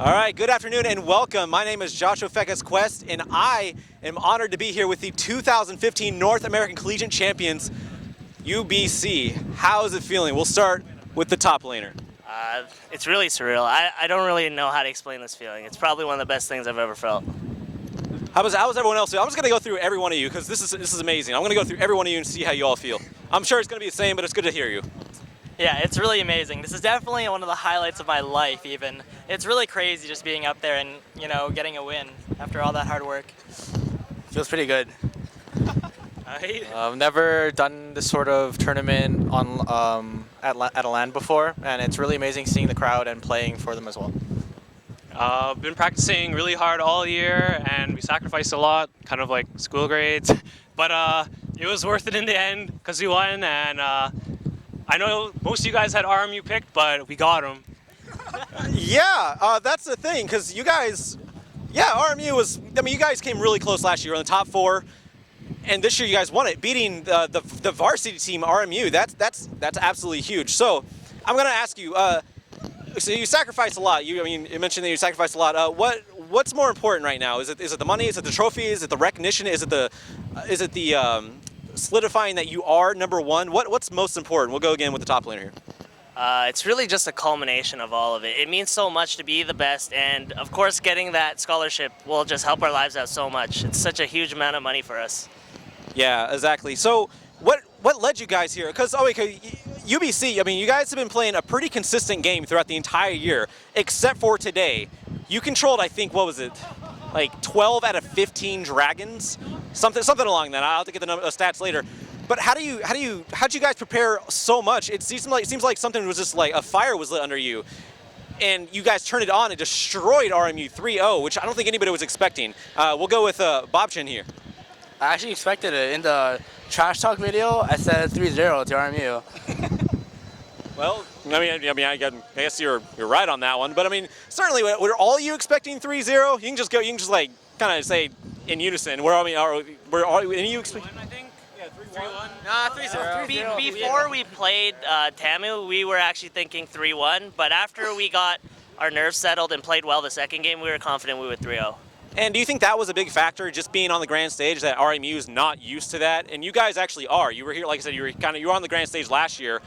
All right, good afternoon and welcome. My name is Joshua Fekas Quest, and I am honored to be here with the 2015 North American Collegiate Champions, UBC. How is it feeling? We'll start with the top laner. It's really surreal. I don't really know how to explain this feeling. It's probably one of the best things I've ever felt. How was everyone else feel? I'm just going to go through every one of you because this is amazing. I'm going to go through every one of you and see how you all feel. I'm sure it's going to be the same, but it's good to hear you. Yeah, it's really amazing. This is definitely one of the highlights of my life even. It's really crazy just being up there and, getting a win after all that hard work. Feels pretty good. I've never done this sort of tournament on at a LAN before, and it's really amazing seeing the crowd and playing for them as well. Been practicing really hard all year, and we sacrificed a lot, kind of like school grades. But it was worth it in the end because we won, and I know most of you guys had RMU picked, but we got them. Yeah, that's the thing, because you guys, RMU was, you guys came really close last year in the top 4, and this year you guys won it, beating the varsity team RMU. That's absolutely huge. So I'm going to ask you, so you sacrificed a lot. You mentioned that you sacrificed a lot. What's more important right now? Is it the money? Is it the trophy? Is it the recognition? Is it the solidifying that you are number one? What's most important? We'll go again with the top laner here. It's really just a culmination of all of it. It means so much to be the best, and of course getting that scholarship will just help our lives out so much. It's such a huge amount of money for us. Yeah, exactly. So what led you guys here? Because UBC, you guys have been playing a pretty consistent game throughout the entire year, except for today. You controlled, I think, what was it, like 12 out of 15 dragons, something along that. I'll have to get the stats later. But how'd you guys prepare so much? It seems like something was just like a fire was lit under you, and you guys turned it on and destroyed RMU 3-0, which I don't think anybody was expecting. We'll go with Bobchin here. I actually expected it. In the trash talk video, I said 3-0 to RMU. Well, I guess you're right on that one. But certainly, were all you expecting 3-0? You can just like kind of say in unison. Were any you expecting? I think. Yeah, 3-1. Nah, 3-0. Before we played Tamu, we were actually thinking 3-1. But after we got our nerves settled and played well the second game, we were confident we would 3-0. And do you think that was a big factor, just being on the grand stage, that RMU is not used to that? And you guys actually are. You were here, like I said, you were on the grand stage last year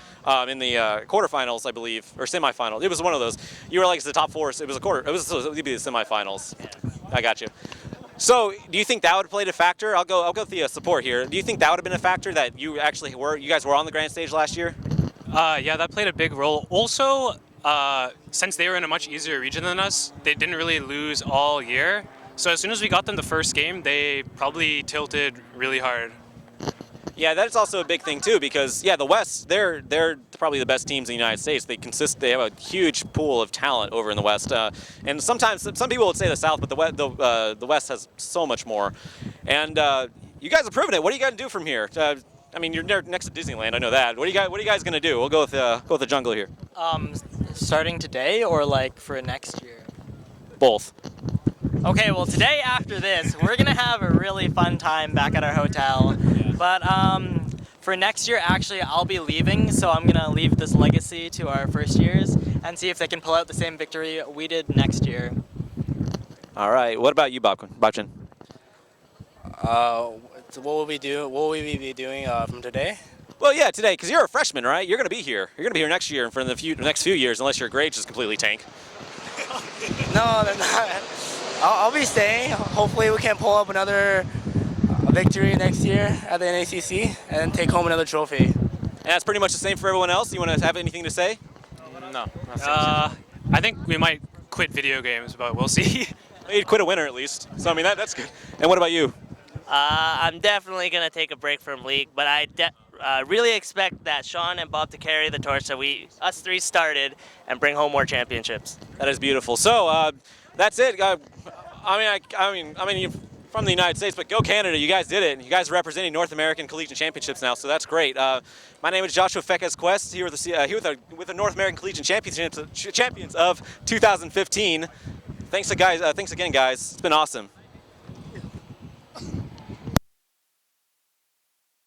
in the quarterfinals, I believe, or semifinals. It was one of those. You were like the top 4. It was it would be the semifinals. I got you. So, do you think that would have played a factor? I'll go with the support here. Do you think that would have been a factor that you guys were on the grand stage last year? Yeah, that played a big role. Also, since they were in a much easier region than us, they didn't really lose all year. So as soon as we got them the first game, they probably tilted really hard. Yeah, that's also a big thing too, because the West, they're probably the best teams in the United States. They have a huge pool of talent over in the West, and sometimes some people would say the South, but the West has so much more. And you guys have proven it. What are you going to do from here? You're next to Disneyland. I know that. What are you guys going to do? We'll go with the jungle here. Starting today or like for next year? Both. Okay, well today after this, we're gonna have a really fun time back at our hotel. But for next year, actually, I'll be leaving, so I'm gonna leave this legacy to our first years and see if they can pull out the same victory we did next year. All right. What about you, Bobchin? What will we be doing from today? Well, yeah, today, because you're a freshman, right? You're gonna be here. You're gonna be here next year and for the next few years, unless your grades just completely tank. No, they're not. I'll be staying. Hopefully we can pull up another victory next year at the NACC and take home another trophy. And that's pretty much the same for everyone else. You want to have anything to say? No. I think we might quit video games, but we'll see. You'd quit a winner at least. So that's good. And what about you? I'm definitely going to take a break from League, but I really expect that Sean and Bob to carry the torch that us three started and bring home more championships. That is beautiful. So that's it. You're from the United States, but go Canada. You guys did it. You guys are representing North American Collegiate Championships now, so that's great. My name is Joshua Fekas Quest, here with the North American Collegiate Champions of 2015. Thanks again, guys. It's been awesome.